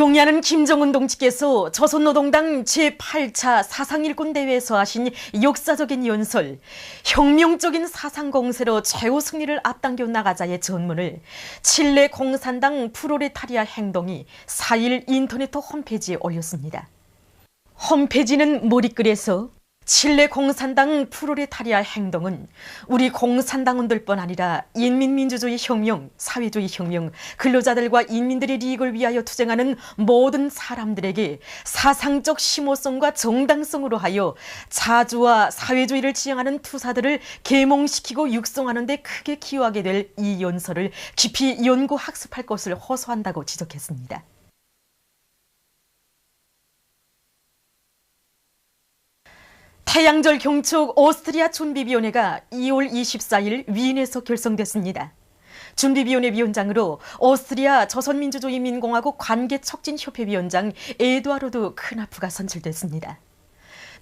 경야는 김정은 동지께서 조선노동당 제8차 사상일꾼대회에서 하신 역사적인 연설, 혁명적인 사상공세로 최후 승리를 앞당겨 나가자의 전문을 칠레 공산당 프로레타리아 행동이 4일 인터넷 홈페이지에 올렸습니다. 홈페이지는 머리글에서 칠레 공산당 프로레타리아 행동은 우리 공산당원들뿐 아니라 인민민주주의 혁명, 사회주의 혁명, 근로자들과 인민들의 이익을 위하여 투쟁하는 모든 사람들에게 사상적 심오성과 정당성으로 하여 자주와 사회주의를 지향하는 투사들을 계몽시키고 육성하는 데 크게 기여하게 될 이 연설을 깊이 연구 학습할 것을 호소한다고 지적했습니다. 태양절 경축 오스트리아 준비위원회가 2월 24일 위엔에서 결성됐습니다. 준비위원회 위원장으로 오스트리아 조선민주주의인민공화국 관계촉진협회위원장 에두아르드 크나프가 선출됐습니다.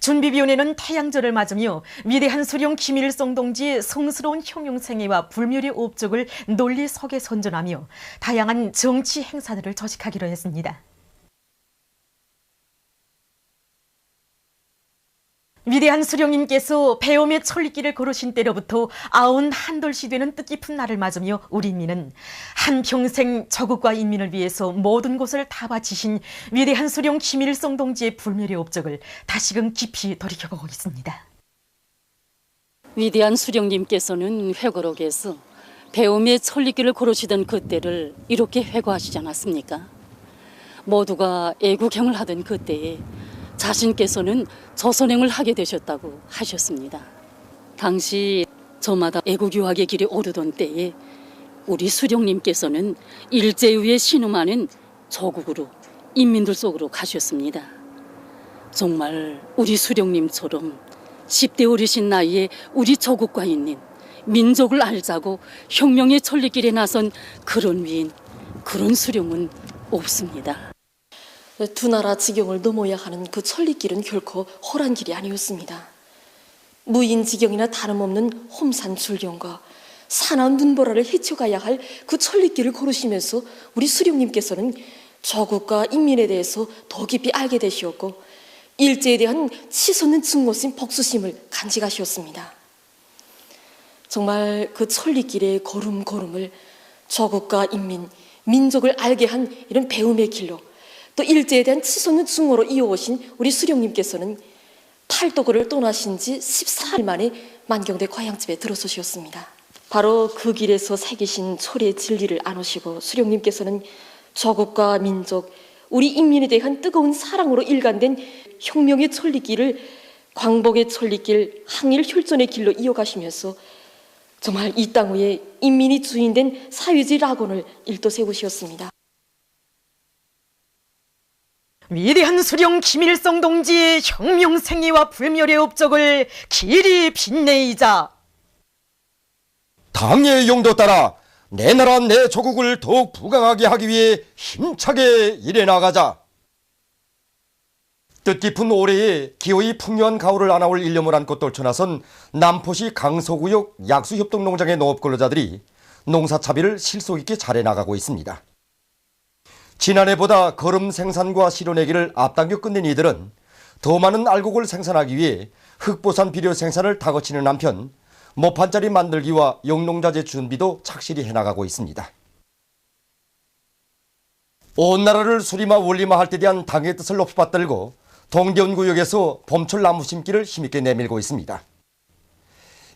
준비위원회는 태양절을 맞으며 위대한 수령 김일성 동지의 성스러운 혁명생애와 불멸의 업적을 널리 석에 선전하며 다양한 정치 행사들을 조직하기로 했습니다. 위대한 수령님께서 배움의 천리길을 걸으신 때로부터 91돌시 되는 뜻깊은 날을 맞으며 우리 인민은 한평생 조국과 인민을 위해서 모든 것을 다 바치신 위대한 수령 김일성 동지의 불멸의 업적을 다시금 깊이 돌이켜보고 있습니다. 위대한 수령님께서는 회고록에서 배움의 천리길을 걸으시던 그때를 이렇게 회고하시지 않았습니까? 모두가 애국행을 하던 그때에 자신께서는 조선행을 하게 되셨다고 하셨습니다. 당시 저마다 애국유학의 길에 오르던 때에 우리 수령님께서는 일제유에 신음하는 조국으로 인민들 속으로 가셨습니다. 정말 우리 수령님처럼 10대 어리신 나이에 우리 조국과 인민, 민족을 알자고 혁명의 천리길에 나선 그런 위인, 그런 수령은 없습니다. 두 나라 지경을 넘어야 하는 그 천리길은 결코 홀한 길이 아니었습니다. 무인 지경이나 다름없는 험산 줄경과 사나운 눈보라를 헤쳐가야 할 그 천리길을 걸으시면서 우리 수령님께서는 조국과 인민에 대해서 더 깊이 알게 되시었고 일제에 대한 치솟는 증오심, 복수심을 간직하셨습니다. 정말 그 천리길의 걸음걸음을 조국과 인민, 민족을 알게 한 이런 배움의 길로 또 일제에 대한 치솟는 증오로 이어오신 우리 수령님께서는 팔도거를 떠나신 지 14일 만에 만경대 고향집에 들어서셨습니다. 바로 그 길에서 새기신 철의 진리를 안으시고 수령님께서는 조국과 민족, 우리 인민에 대한 뜨거운 사랑으로 일관된 혁명의 천리길을 광복의 천리길, 항일혈전의 길로 이어가시면서 정말 이 땅 위에 인민이 주인된 사회주의 낙원을 일떠세우셨습니다. 위대한 수령 김일성 동지의 혁명생애와 불멸의 업적을 길이 빛내이자 당의 용도 따라 내 나라 내 조국을 더욱 부강하게 하기 위해 힘차게 일해나가자. 뜻깊은 올해에 기어이 풍요한 가을을 안아올 일념을 안고 떨쳐나선 남포시 강서구역 약수협동농장의 농업근로자들이 농사차비를 실속 있게 잘해나가고 있습니다. 지난해보다 거름 생산과 실어내기를 앞당겨 끝낸 이들은 더 많은 알곡을 생산하기 위해 흑보산 비료 생산을 다그치는 한편 모판자리 만들기와 영농자재 준비도 착실히 해나가고 있습니다. 온 나라를 수리마 원리마 할 때 대한 당의 뜻을 높이 받들고 동대원구역에서 봄철 나무 심기를 힘있게 내밀고 있습니다.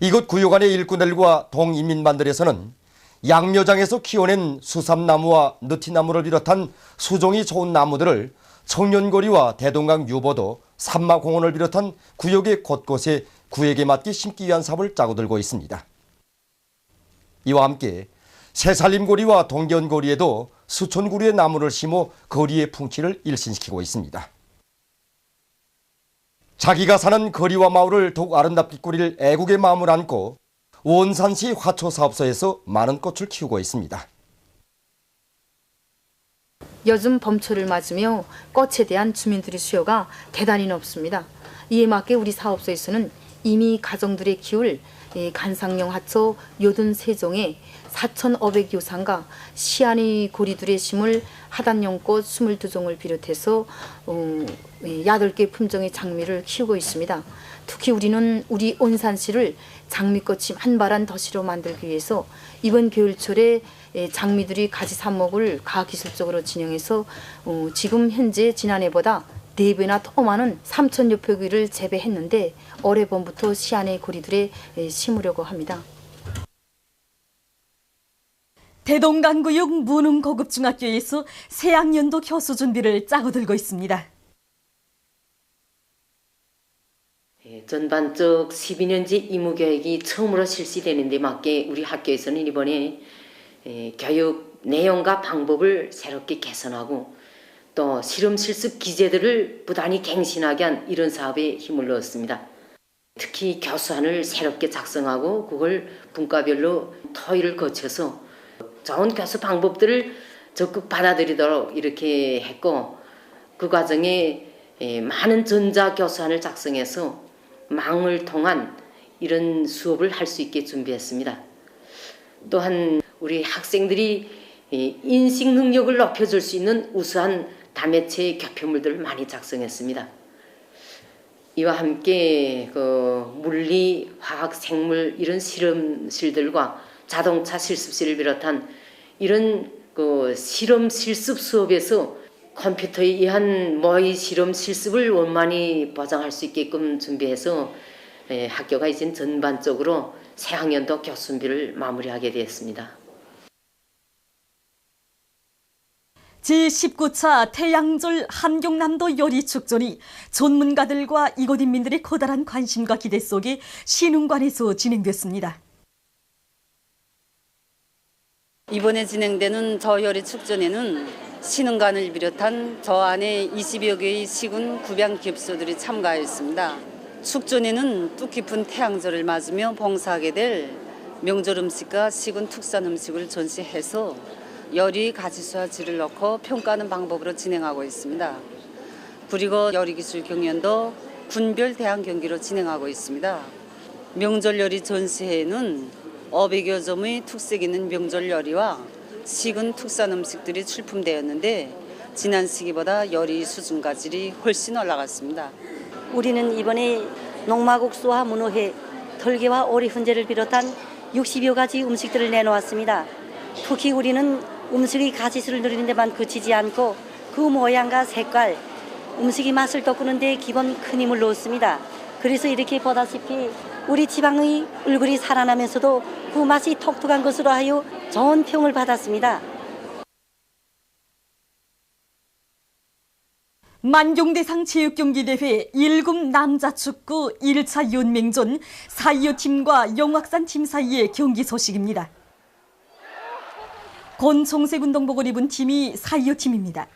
이곳 구역 안의 일꾼들과 동인민반들에서는 양묘장에서 키워낸 수삼나무와 느티나무를 비롯한 수종이 좋은 나무들을 청년거리와 대동강 유보도, 산마공원을 비롯한 구역의 곳곳에 구역에 맞게 심기 위한 사업을 짜고 들고 있습니다. 이와 함께 새살림거리와 동계원거리에도 수천 그루의 나무를 심어 거리의 풍치를 일신시키고 있습니다. 자기가 사는 거리와 마을을 더욱 아름답게 꾸릴 애국의 마음을 안고 원산시 화초사업소에서 많은 꽃을 키우고 있습니다. 요즘 봄철을 맞으며 꽃에 대한 주민들의 수요가 대단히 높습니다. 이에 맞게 우리 사업소에서는 이미 가정들의 키울 간상령 하초 요든 세종에 4,500요상과 시안의 고리들의 심을 하단연꽃 22종을 비롯해서 8개 품종의 장미를 키우고 있습니다. 특히 우리는 우리 온산시를 장미꽃이 한바란 도시로 만들기 위해서 이번 겨울철에 장미들이 가지 삽목을 과학기술적으로 진행해서 지금 현재 지난해보다 4배나 더 많은 3,000여 표기를 재배했는데 올해 봄부터 시안의 고리들에 심으려고 합니다. 대동강구역 무능고급중학교에서 새학년도 교수 준비를 짜고 들고 있습니다. 전반적 12년제 의무교육이 처음으로 실시되는 데 맞게 우리 학교에서는 이번에 교육 내용과 방법을 새롭게 개선하고 또 실험 실습 기제들을 부단히 갱신하게 한 이런 사업에 힘을 넣었습니다. 특히 교수안을 새롭게 작성하고 그걸 분과별로 토의를 거쳐서 좋은 교수 방법들을 적극 받아들이도록 이렇게 했고 그 과정에 많은 전자 교수안을 작성해서 망을 통한 이런 수업을 할 수 있게 준비했습니다. 또한 우리 학생들이 인식 능력을 높여줄 수 있는 우수한 다매체 교표물들을 많이 작성했습니다. 이와 함께 물리, 화학, 생물 이런 실험실들과 자동차 실습실을 비롯한 이런 실험 실습 수업에서 컴퓨터에 의한 모의 실험 실습을 원만히 보장할 수 있게끔 준비해서 학교가 이제 전반적으로 새학년도 교수준비를 마무리하게 되었습니다. 제19차 태양절 함경남도 요리축전이 전문가들과 이곳 인민들의 커다란 관심과 기대 속에 신흥관에서 진행됐습니다. 이번에 진행되는 저 요리 축전에는 신흥관을 비롯한 저 안에 20여 개의 시군 구병 기업소들이 참가했습니다. 축전에는 뜻깊은 태양절을 맞으며 봉사하게 될 명절 음식과 시군 특산 음식을 전시해서 요리 가지수와 질을 넣고 평가하는 방법으로 진행하고 있습니다. 그리고 요리기술 경연도 군별 대항 경기로 진행하고 있습니다. 명절 요리 전시회에는 500여 점의 특색 있는 명절 요리와 시군 특산 음식들이 출품되었는데 지난 시기보다 요리 수준과 질이 훨씬 올라갔습니다. 우리는 이번에 농마국수와 문어회, 털개와 오리 훈제를 비롯한 60여 가지 음식들을 내놓았습니다. 특히 우리는 음식의 가지수를 누리는 데만 그치지 않고 그 모양과 색깔, 음식의 맛을 돋구는 데 기본 큰 힘을 넣었습니다. 그래서 이렇게 보다시피 우리 지방의 얼굴이 살아나면서도 그 맛이 독특한 것으로 하여 좋은 평을 받았습니다. 만경대상 체육경기대회 1급 남자축구 1차 연맹전 4.25 팀과 영악산 팀 사이의 경기 소식입니다. 권총색 운동복을 입은 팀이 4.25 팀입니다.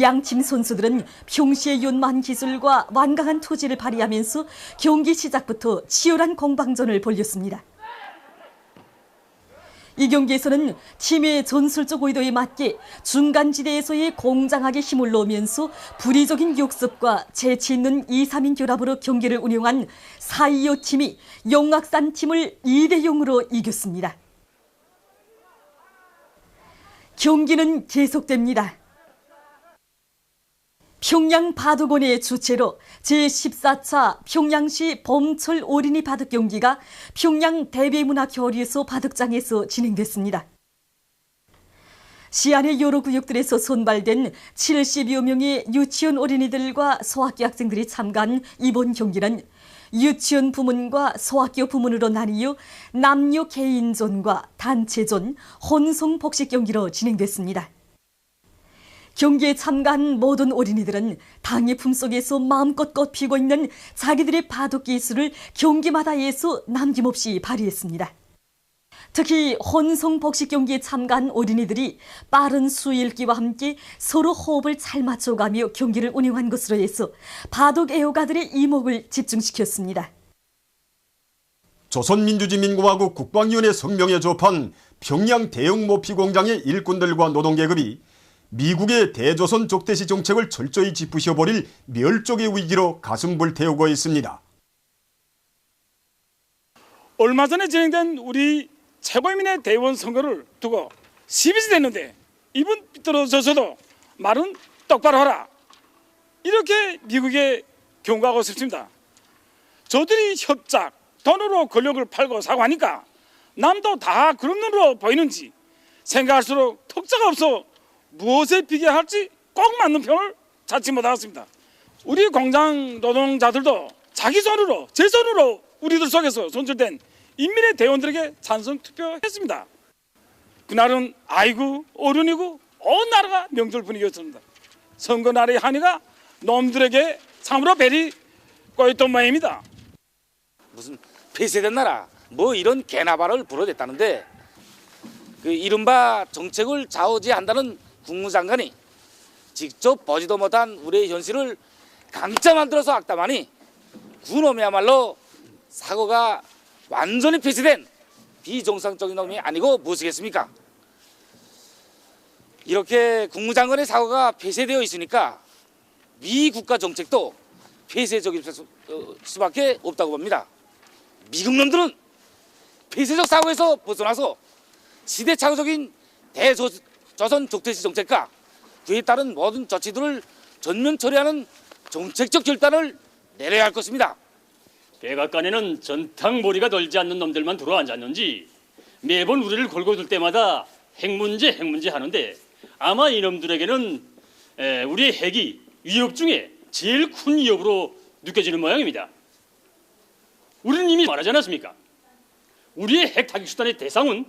양팀 선수들은 평시의 연마한 기술과 완강한 투지를 발휘하면서 경기 시작부터 치열한 공방전을 벌였습니다. 이 경기에서는 팀의 전술적 의도에 맞게 중간지대에서의 공장하게 힘을 넣으면서 불의적인 역습과 재치 있는 2-3인 결합으로 경기를 운영한 4.25 팀이 영악산 팀을 2-0으로 이겼습니다. 경기는 계속됩니다. 평양 바둑원의 주최로 제14차 평양시 봄철 어린이 바둑 경기가 평양 대외문화교류소 바둑장에서 진행됐습니다. 시안의 여러 구역들에서 선발된 70여 명의 유치원 어린이들과 소학교 학생들이 참가한 이번 경기는 유치원 부문과 소학교 부문으로 나뉘어 남녀 개인전과 단체전, 혼성 복식 경기로 진행됐습니다. 경기에 참가한 모든 어린이들은 당의 품속에서 마음껏 꽃피고 있는 자기들의 바둑 기술을 경기마다에서 남김없이 발휘했습니다. 특히 혼성 복식 경기에 참가한 어린이들이 빠른 수읽기와 함께 서로 호흡을 잘 맞춰가며 경기를 운영한 것으로 해서 바둑 애호가들의 이목을 집중시켰습니다. 조선민주주의민공화국 국방위원회 성명에 접한 평양 대형 모피 공장의 일꾼들과 노동계급이 미국의 대조선 족대시 정책을 철저히 짚으셔버릴 멸종의 위기로 가슴 불태우고 있습니다. 얼마 전에 진행된 우리 최고인민의 대의원 선거를 두고 시비지 됐는데 이분 삐뚤어져서도 말은 똑바로 하라, 이렇게 미국에 경고하고 싶습니다. 저들이 협작, 돈으로 권력을 팔고 사고하니까 남도 다 그런 눈으로 보이는지 생각할수록 턱자가 없어 무엇에 비교할지 꼭 맞는 표를 찾지 못하겠습니다. 우리 공장 노동자들도 자기 손으로, 제 손으로 우리들 속에서 손질된 인민의 대원들에게 찬성 투표했습니다. 그날은 아이고 어른이고 온 나라가 명절 분위기였습니다. 선거 날의 한이가 놈들에게 참으로 벨이 꼬였던 모양입니다. 무슨 폐쇄된 나라 뭐 이런 개나발을 불어댔다는데, 그 이른바 정책을 좌우지한다는 국무장관이 직접 보지도 못한 우리의 현실을 강짜 만들어서 악담하니 그놈이야말로 사고가 완전히 폐쇄된 비정상적인 놈이 아니고 무엇이겠습니까? 이렇게 국무장관의 사고가 폐쇄되어 있으니까 미 국가 정책도 폐쇄적일 수밖에 없다고 봅니다. 미국 놈들은 폐쇄적 사고에서 벗어나서 시대착오적인 대조선 족대시 정책과 그에 따른 모든 조치들을 전면 처리하는 정책적 결단을 내려야 할 것입니다. 백악관에는 전탕머리가 돌지 않는 놈들만 들어앉았는지 매번 우리를 걸고들 때마다 핵 문제 하는데, 아마 이놈들에게는 우리의 핵이 위협 중에 제일 큰 위협으로 느껴지는 모양입니다. 우리는 이미 말하지 않았습니까? 우리의 핵 타격 수단의 대상은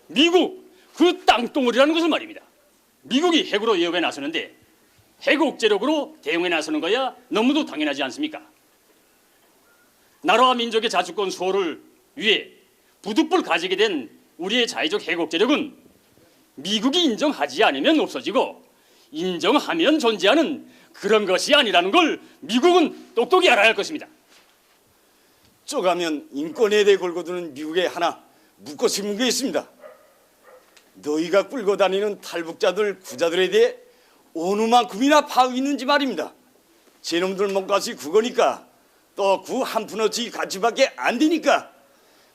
미국 그 땅덩어리라는 것을 말입니다. 미국이 핵으로 위협에 나서는데 핵 억제력으로 대응에 나서는 거야 너무도 당연하지 않습니까? 나라와 민족의 자주권 수호를 위해 부득불 가지게 된 우리의 자의적 핵 억제력은 미국이 인정하지 않으면 없어지고 인정하면 존재하는 그런 것이 아니라는 걸 미국은 똑똑히 알아야 할 것입니다. 쪼가면 인권에 대해 걸고드는 미국에 하나 묻고 싶은 게 있습니다. 너희가 끌고 다니는 탈북자들, 구자들에 대해 어느 만큼이나 파악이 있는지 말입니다. 제놈들 몸값이 그거니까 또 그 한 푼어치 가치밖에 안 되니까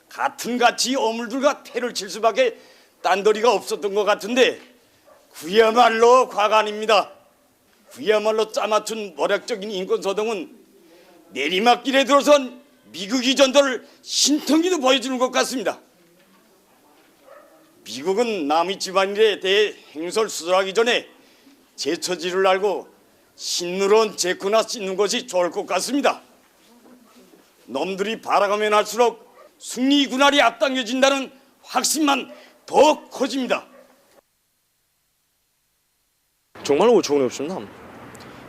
같은 가치 어물들과 패를 칠 수밖에 딴더리가 없었던 것 같은데, 그야말로 과간입니다. 그야말로 짜맞춘 모략적인 인권소동은 내리막길에 들어선 미국이 전도를 신통기도 보여주는 것 같습니다. 미국은 남의 집안일에 대해 행설수설하기 전에 제 처지를 알고 신누런 제코나 씻는 것이 좋을 것 같습니다. 놈들이 바라가면 할수록 승리 군할이 앞당겨진다는 확신만 더 커집니다. 정말 어처구니 없습니다.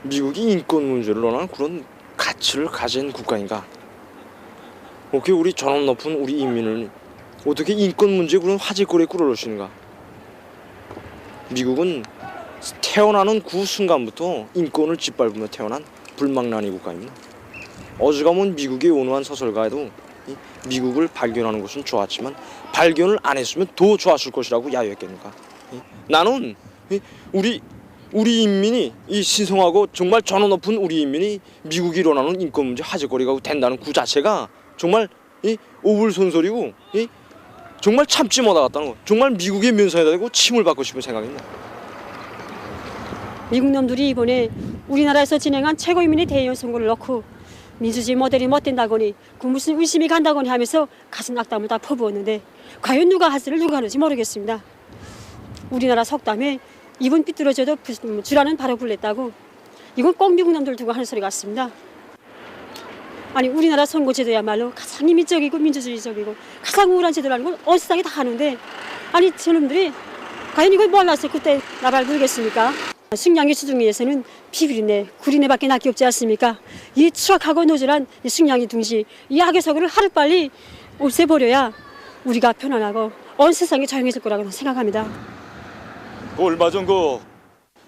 미국이 인권 문제를 논하는 그런 가치를 가진 국가인가? 어떻게 우리 전업 높은 우리 인민을 어떻게 인권 문제에 그런 화제거리에 끌어올리시는가? 미국은 태어나는 그 순간부터 인권을 짓밟으며 태어난 불망나니 국가입니다. 어지간한 미국의 온화한 소설가에도 미국을 발견하는 것은 좋았지만 발견을 안 했으면 더 좋았을 것이라고 야유했겠는가? 나는 우리 인민이 이 신성하고 정말 전업 높은 우리 인민이 미국이 일어나는 인권 문제 화제거리가 된다는 그 자체가 정말 오불손소리고 정말 참지 못하겠다는 거. 정말 미국의 면상에다 대고 침을 받고 싶은 생각입니다. 미국 놈들이 이번에 우리나라에서 진행한 최고인민의 대의원 선거를 넣고 민주주의 모델이 못된다거니 그 무슨 의심이 간다거니 하면서 가슴 악담을 다 퍼부었는데 과연 누가 핫스를 누가 하는지 모르겠습니다. 우리나라 속담에 입은 삐뚤어져도 주라는 바로 굴렸다고, 이건 꼭 미국 놈들 두고 하는 소리 같습니다. 아니 우리나라 선거제도야말로 가장 인민적이고 민주주의적이고 가장 우월한 제도라는 걸 온 세상에 다 하는데, 아니 저놈들이 과연 이걸 몰라서 그때 나발 부르겠습니까? 승량의 수중리에서는 피구리네 구리네밖에 낫기 없지 않습니까? 이 추악하고 노절한 승량의 둥지, 이 악의 서구를 하루빨리 없애버려야 우리가 편안하고 온 세상이 조용해질 거라고 생각합니다. 얼마 전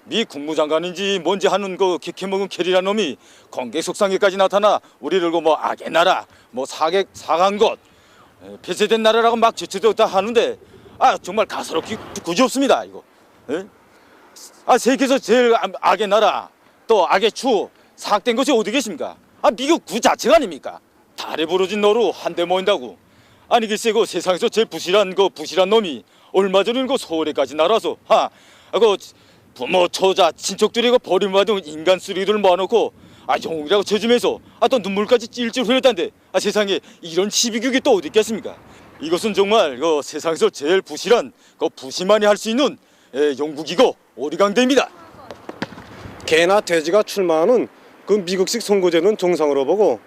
미 국무장관인지 뭔지 하는 개캐먹은 캐리라는 놈이 공개 속상에까지 나타나 우리를 악의 나라, 사간 것, 폐쇄된 나라라고 막 제쳐졌다 하는데 정말 가소롭기 그지 없습니다. 이거 세계에서 제일 악의 나라, 또 악의 추, 사악된 것이 어디 계십니까? 미국 그 자체가 아닙니까? 달에 부러진 너로 한데 모인다고. 아니 글쎄 그 세상에서 제일 부실한 놈이 얼마 전에 그 서울에까지 날아서 그 부모, 처자, 친척들이 그 버림받은 인간 쓰레기들 모아놓고 영웅이라고 쳐주면서 또 눈물까지 찔찔 흘렸다는데 세상에 이런 시비극이 또 어디 있겠습니까? 이것은 정말 그 세상에서 제일 부실한 그 부심만이 할 수 있는 영국이고 오리강대입니다. 개나 돼지가 출마하는 그 미국식 선거제는 정상으로 보고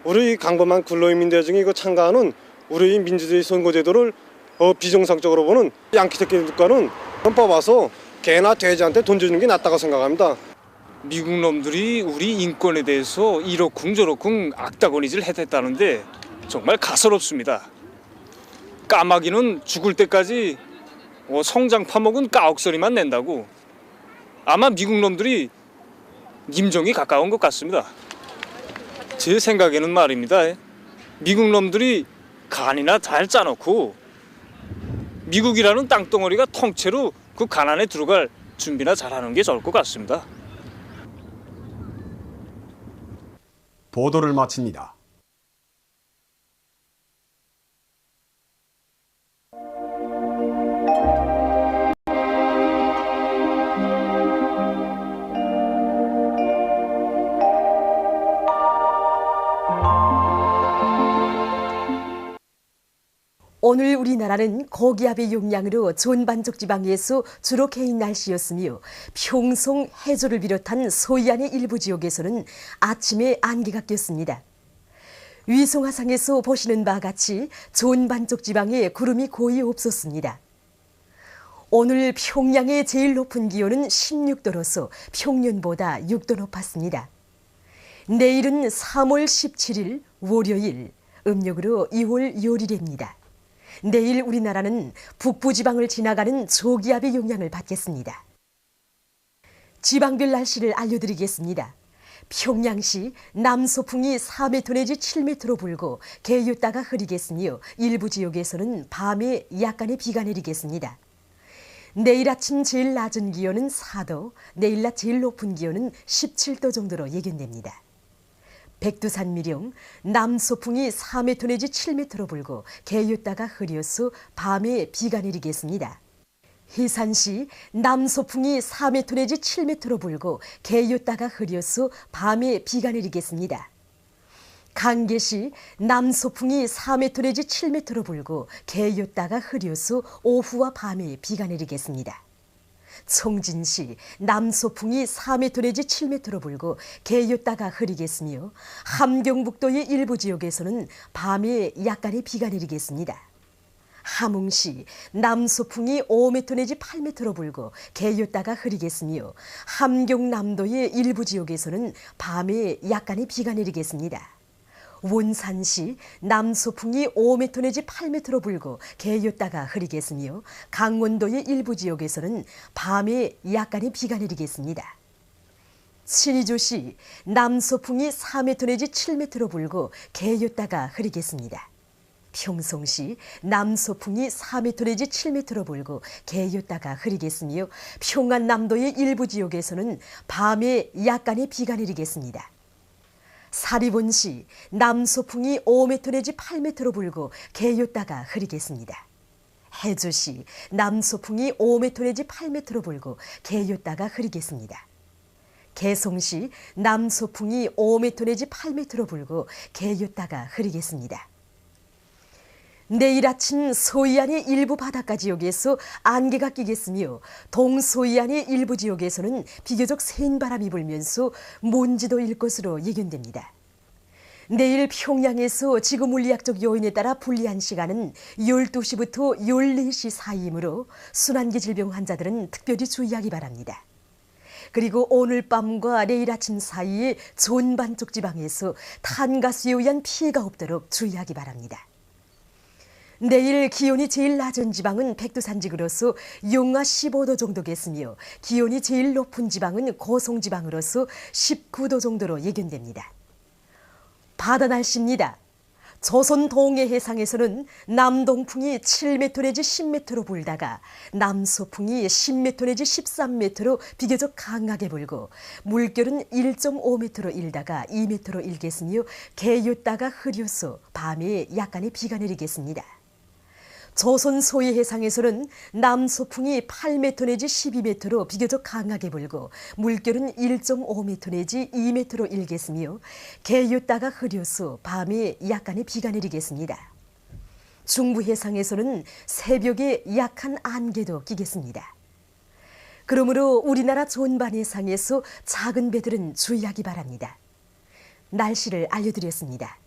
우리 강범한 근로인민대 중에 참가하는 우리 민주주의 선거제도를 비정상적으로 보는 양키 새끼 국가는 뽑아서 개나 돼지한테 돈 주는 게 낫다고 생각합니다. 미국 놈들이 우리 인권에 대해서 이러쿵 저러쿵 악다구니질 했다는데 정말 가소롭습니다. 까마귀는 죽을 때까지 성장 파먹은 까옥소리만 낸다고. 아마 미국 놈들이 님종이 가까운 것 같습니다. 제 생각에는 말입니다. 미국 놈들이 간이나 잘 짜놓고 미국이라는 땅덩어리가 통째로 그 간 안에 들어갈 준비나 잘하는 게 좋을 것 같습니다. 보도를 마칩니다. 오늘 우리나라는 고기압의 용량으로 존반족 지방에서 주로 개인 날씨였으며 평송, 해조를 비롯한 소이안의 일부 지역에서는 아침에 안개가 꼈습니다. 위성화상에서 보시는 바와 같이 존반족 지방에 구름이 거의 없었습니다. 오늘 평양의 제일 높은 기온은 16도로서 평년보다 6도 높았습니다. 내일은 3월 17일 월요일, 음력으로 2월 요일입니다. 내일 우리나라는 북부지방을 지나가는 저기압의 영향을 받겠습니다. 지방별 날씨를 알려드리겠습니다. 평양시 남서풍이 4m 내지 7m로 불고 개였다가 흐리겠으며 일부 지역에서는 밤에 약간의 비가 내리겠습니다. 내일 아침 제일 낮은 기온은 4도, 내일 낮 제일 높은 기온은 17도 정도로 예견됩니다. 백두산 미령 남서풍이 4m 내지 7m로 불고 개였다가 흐려서 밤에 비가 내리겠습니다. 해산시 남서풍이 4m 내지 7m로 불고 개였다가 흐려서 밤에 비가 내리겠습니다. 강계시 남서풍이 4m 내지 7m로 불고 개였다가 흐려서 오후와 밤에 비가 내리겠습니다. 청진시 남서풍이 4m 내지 7m로 불고 개였다가 흐리겠으며 함경북도의 일부 지역에서는 밤에 약간의 비가 내리겠습니다. 함흥시 남서풍이 5m 내지 8m로 불고 개였다가 흐리겠으며 함경남도의 일부 지역에서는 밤에 약간의 비가 내리겠습니다. 원산시 남서풍이 5m 내지 8m로 불고 개였다가 흐리겠으며 강원도의 일부 지역에서는 밤에 약간의 비가 내리겠습니다. 친위조시 남서풍이 4m 내지 7m로 불고 개였다가 흐리겠습니다. 평송시 남서풍이 4m 내지 7m로 불고 개였다가 흐리겠으며 평안남도의 일부 지역에서는 밤에 약간의 비가 내리겠습니다. 사리본시 남서풍이 5m 내지 8m로 불고 개였다가 흐리겠습니다. 해주시 남서풍이 5m 내지 8m로 불고 개였다가 흐리겠습니다. 개송시 남서풍이 5m 내지 8m로 불고 개였다가 흐리겠습니다. 내일 아침 소이안의 일부 바닷가 지역에서 안개가 끼겠으며 동소이안의 일부 지역에서는 비교적 센 바람이 불면서 먼지도 일 것으로 예견됩니다. 내일 평양에서 지구물리학적 요인에 따라 불리한 시간은 12시부터 14시 사이이므로 순환기 질병 환자들은 특별히 주의하기 바랍니다. 그리고 오늘 밤과 내일 아침 사이에 존반쪽 지방에서 탄가스에 의한 피해가 없도록 주의하기 바랍니다. 내일 기온이 제일 낮은 지방은 백두산지구로서 영하 15도 정도겠으며 기온이 제일 높은 지방은 고성지방으로서 19도 정도로 예견됩니다. 바다 날씨입니다. 조선 동해 해상에서는 남동풍이 7m 내지 10m로 불다가 남서풍이 10m 내지 13m로 비교적 강하게 불고 물결은 1.5m로 일다가 2m로 일겠으며 개였다가 흐려서 밤에 약간의 비가 내리겠습니다. 조선 소해 해상에서는 남서풍이 8m 내지 12m로 비교적 강하게 불고 물결은 1.5m 내지 2m로 일겠으며 개였다가 흐려서 밤에 약간의 비가 내리겠습니다. 중부 해상에서는 새벽에 약한 안개도 끼겠습니다. 그러므로 우리나라 전반 해상에서 작은 배들은 주의하기 바랍니다. 날씨를 알려드렸습니다.